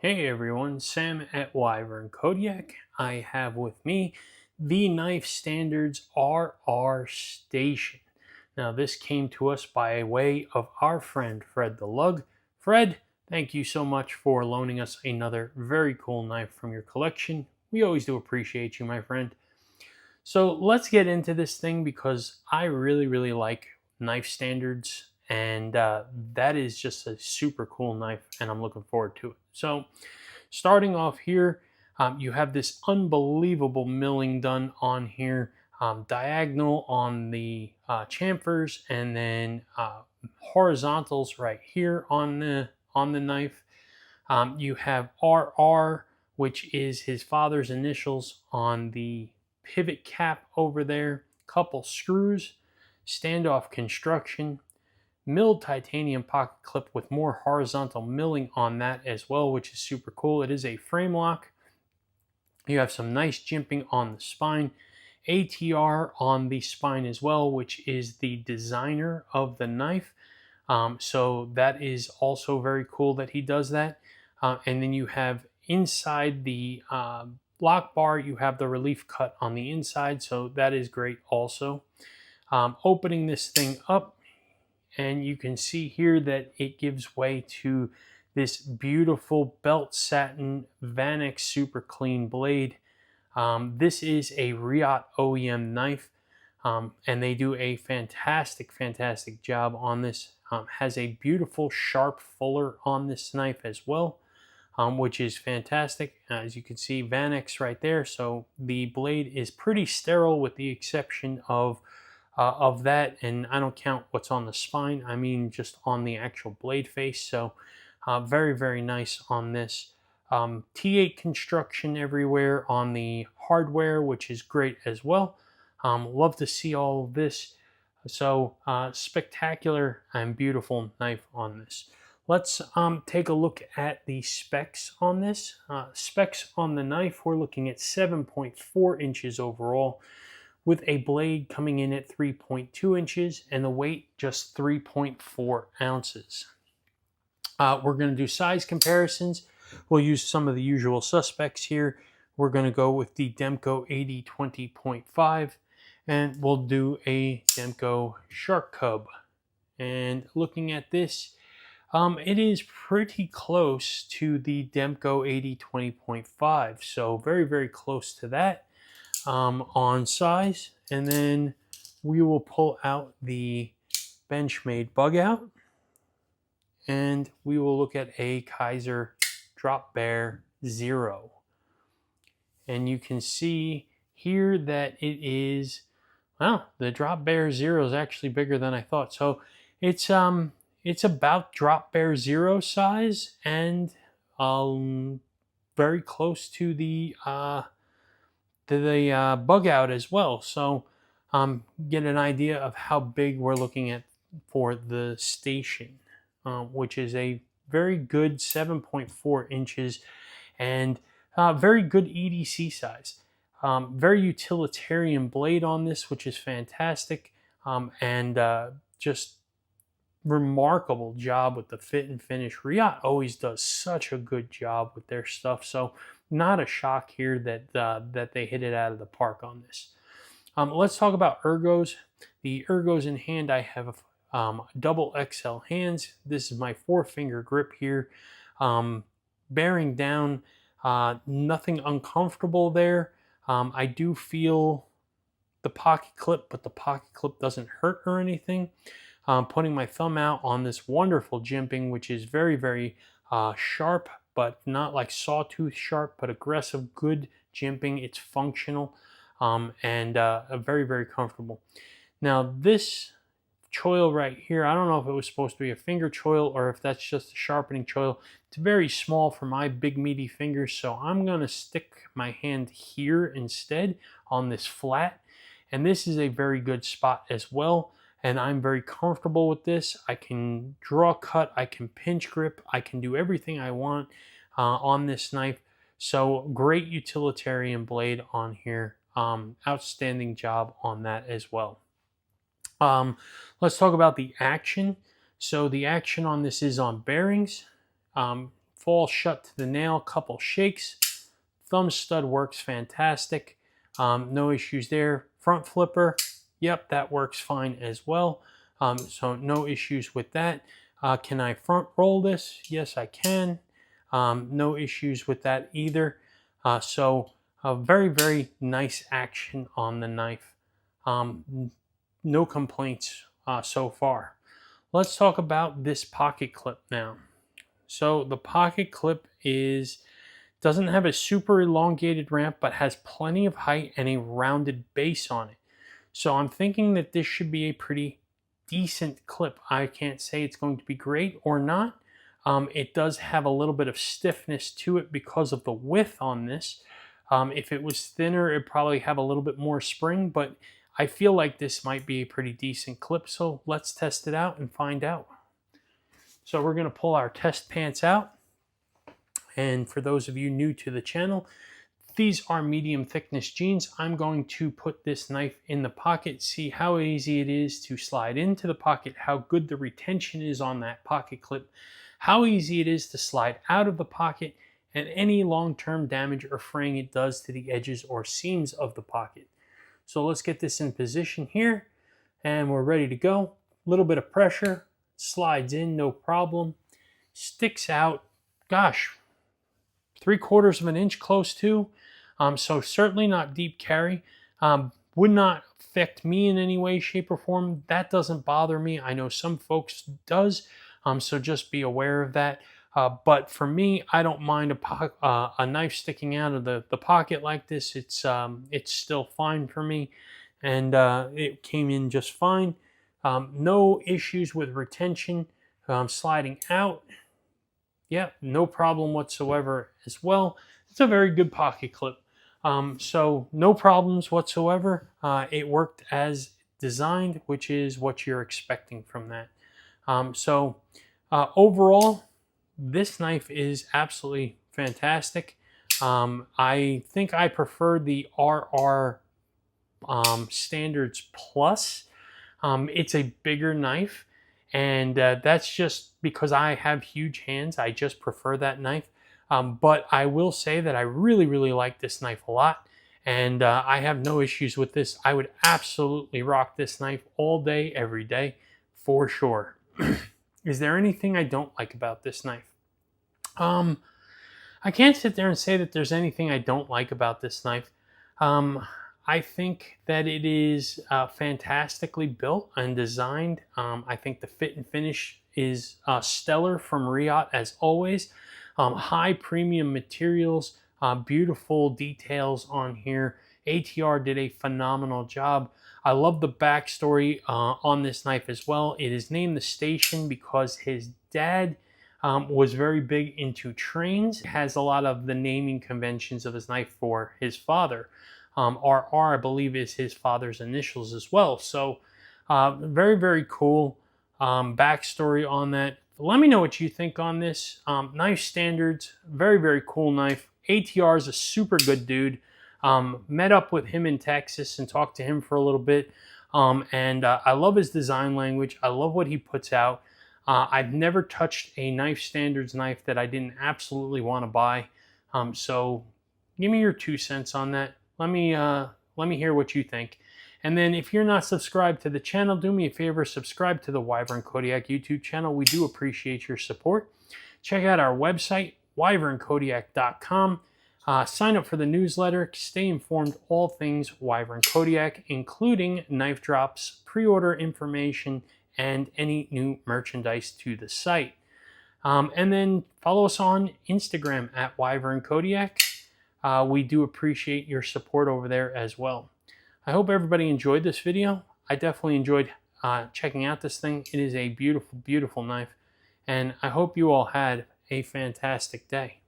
Hey everyone, Sam at Wyvern Kodiak. I have with me the Knife Standards RR Station. Now, this came to us by way of our friend Fred the Lug. Fred, thank you so much for loaning us another very cool knife from your collection. We always do appreciate you, my friend. So let's get into this thing because I really like Knife Standards, and that is just a super cool knife, and I'm looking forward to it. So starting off here, you have this unbelievable milling done on here, diagonal on the chamfers, and then horizontals right here on the knife. You have RR, which is his father's initials on the pivot cap over there. Couple screws, standoff construction, milled titanium pocket clip with more horizontal milling on that as well, which is super cool. It is a frame lock. You have some nice jimping on the spine, ATR on the spine as well, which is the designer of the knife. So that is also very cool that he does that. And then you have inside the lock bar, you have the relief cut on the inside, so that is great also. Opening this thing up, and you can see here that it gives way to this beautiful belt satin Vanex super clean blade. This is a Reate OEM knife, and they do a fantastic job on this. Has a beautiful sharp fuller on this knife as well, which is fantastic. As you can see, Vanex right there, so the blade is pretty sterile with the exception of that, and I don't count what's on the spine, I mean just on the actual blade face. So very nice on this. T8 construction everywhere on the hardware, which is great as well. Love to see all of this. So spectacular and beautiful knife on this. Let's take a look at the specs on this. Specs on the knife, we're looking at 7.4 inches overall, with a blade coming in at 3.2 inches and the weight just 3.4 ounces. We're going to do size comparisons. We'll use some of the usual suspects here. We're going to go with the Demko 80-20.5, and we'll do a Demko Shark Cub. And looking at this, it is pretty close to the Demko 80-20.5, so very close to that. On size, and then we will pull out the Benchmade bug out, and we will look at a Kaiser Drop Bear Zero, and you can see here that it is, wow, the Drop Bear Zero is actually bigger than I thought. So it's about Drop Bear Zero size, and very close to the bug out as well. So get an idea of how big we're looking at for the station, which is a very good 7.4 inches and very good EDC size. Very utilitarian blade on this, which is fantastic, and just remarkable job with the fit and finish. Reate always does such a good job with their stuff, so not a shock here that they hit it out of the park on this. Let's talk about ergos. The ergos in hand, I have double XL hands. This is my 4-finger grip here. Bearing down, nothing uncomfortable there. I do feel the pocket clip, but the pocket clip doesn't hurt or anything. Putting my thumb out on this wonderful jimping, which is very sharp, but not like sawtooth sharp, but aggressive, good jimping. It's functional, and very comfortable. Now this choil right here, I don't know if it was supposed to be a finger choil or if that's just a sharpening choil. It's very small for my big meaty fingers, so I'm gonna stick my hand here instead on this flat, and this is a very good spot as well. And I'm very comfortable with this. I can draw cut, I can pinch grip, I can do everything I want on this knife. So great utilitarian blade on here. Outstanding job on that as well. Let's talk about the action. So the action on this is on bearings. fall shut to the nail, couple shakes. Thumb stud works fantastic. No issues there. Front flipper, yep, that works fine as well. So no issues with that. Can I front roll this? Yes, I can. No issues with that either. So very, very nice action on the knife. No complaints so far. Let's talk about this pocket clip now. So the pocket clip doesn't have a super elongated ramp, but has plenty of height and a rounded base on it. So I'm thinking that this should be a pretty decent clip. I can't say it's going to be great or not. It does have a little bit of stiffness to it because of the width on this. If it was thinner, it'd probably have a little bit more spring, but I feel like this might be a pretty decent clip, so let's test it out and find out. So we're going to pull our test pants out. And for those of you new to the channel, these are medium thickness jeans. I'm going to put this knife in the pocket, see how easy it is to slide into the pocket, how good the retention is on that pocket clip, how easy it is to slide out of the pocket, and any long-term damage or fraying it does to the edges or seams of the pocket. So let's get this in position here, and we're ready to go. A little bit of pressure, slides in, no problem. Sticks out, gosh, 3/4 of an inch close to. So certainly not deep carry. Would not affect me in any way, shape, or form. That doesn't bother me. I know some folks does, so just be aware of that. But for me, I don't mind a knife sticking out of the pocket like this. It's still fine for me, and it came in just fine. No issues with retention, sliding out. Yeah, no problem whatsoever as well. It's a very good pocket clip. So no problems whatsoever. It worked as designed, which is what you're expecting from that. Overall, this knife is absolutely fantastic. I think I prefer the RR Standards Plus. It's a bigger knife, and that's just because I have huge hands. I just prefer that knife. But I will say that I really, really like this knife a lot, and I have no issues with this. I would absolutely rock this knife all day, every day, for sure. Is there anything I don't like about this knife? I can't sit there and say that there's anything I don't like about this knife. I think that it is fantastically built and designed. I think the fit and finish is stellar from Reate as always. High premium materials, beautiful details on here. ATR did a phenomenal job. I love the backstory on this knife as well. It is named the Station because his dad was very big into trains. It has a lot of the naming conventions of his knife for his father. RR, I believe, is his father's initials as well. So very, very cool backstory on that. Let me know what you think on this. Knife Standards, very, very cool knife. ATR is a super good dude. Met up with him in Texas and talked to him for a little bit. I love his design language. I love what he puts out. I've never touched a Knife Standards knife that I didn't absolutely want to buy. So give me your 2 cents on that. Let me hear what you think. And then if you're not subscribed to the channel, do me a favor, subscribe to the Wyvern Kodiak YouTube channel. We do appreciate your support. Check out our website, wyvernkodiak.com. Sign up for the newsletter. Stay informed all things Wyvern Kodiak, including knife drops, pre-order information, and any new merchandise to the site. And then follow us on Instagram at Wyvern Kodiak. We do appreciate your support over there as well. I hope everybody enjoyed this video. I definitely enjoyed checking out this thing. It is a beautiful, beautiful knife. And I hope you all had a fantastic day.